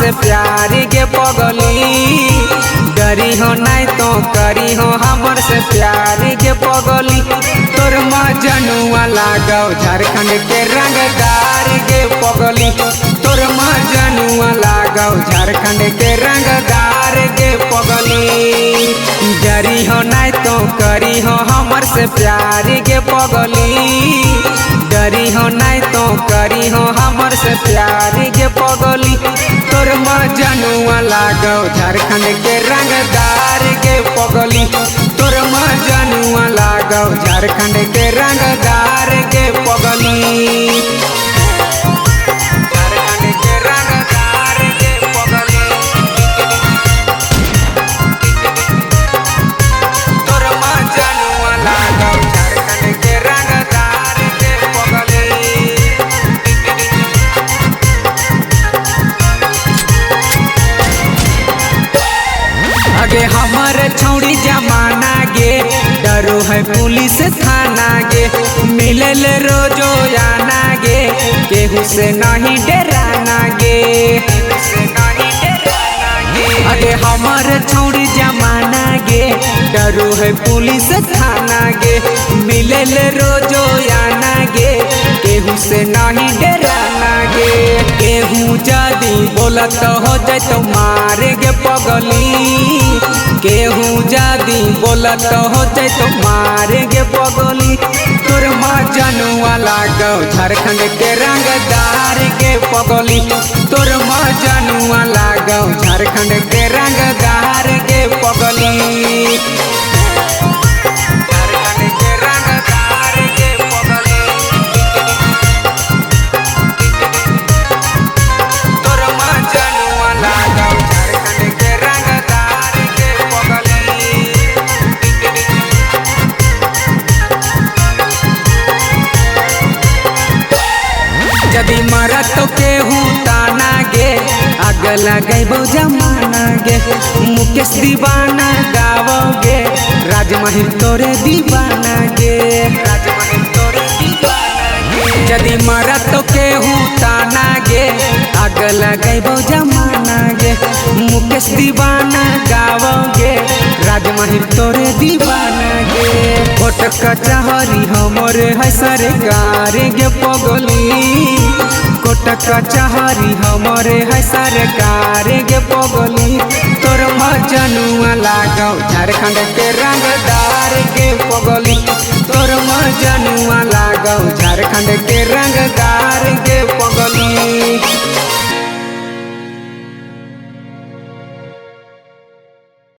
से प्यार गे पगली। डरी हो नहीं तो करी हो हमर से प्यार गे पगली। तोर मजनुआ लागौ झारखंड के रंगदार गे पगली। तोर मजनुआ लागौ झारखंड के रंगदार गे पगली। डरी हो नहीं तो करी हो हमर से प्यार गे पगली। डरी हो नहीं तो करी हो हमर से प्यार गे पगली। तोर मजनुआ लागौ झारखंड के रंगदार गे पगली। तोर मजनुआ लागौ झारखंड के रंगदार गे पगली। झारखंड के रंगदार गे पगली। तोर मजनुआ लागौ झारखंड के रंगदार गे पगली। आगे हमर छौड़ी जमाना गे। डरो है पुलिस थाना गे। मिलल रोजो आना गे। केहू से नहीं डराना गे। आगे हमर छौड़ी जमाना गे। डरो है पुलिस थाना गे। मिलल रोजो आना गे। केहू से नहीं डराना गे। केहू जदी बोलत हो जाए तो मारे गे पगली। केहू जदी बोलत हो जाए तो मारे गे पगली। तोर मजनुआ लागौ झारखंड के रंगदार गे पगली। तोर मजनुआ लागौ झारखंड के रंगदार गे पगली। झारखंड के रंगदार गे पगली। तोर मजनुआ लागौ झारखंड के रंगदार गे पगली। जदी मरत तो केहू ताना गे। आग लगैबो जमाना गे। मुकेश दीवाना गावोगे। राजमहिर तोरे दीवाना गे। राजमहिर तोरे दीवाना गे। जदी मरत तो केहू ताना गे। आग लगैबो जमाना गे। मुकेश दीवाना गावोगे। राजमहिर तोरे दीवाना गे। कोट कचहरी हमर है सरकार गे पगली। कोट कचहरी हमर है सरकार गे पगली। तोर मजनुआ लागौ झारखंड के रंगदार गे पगली। तोर मजनुआ लागौ झारखंड के रंगदार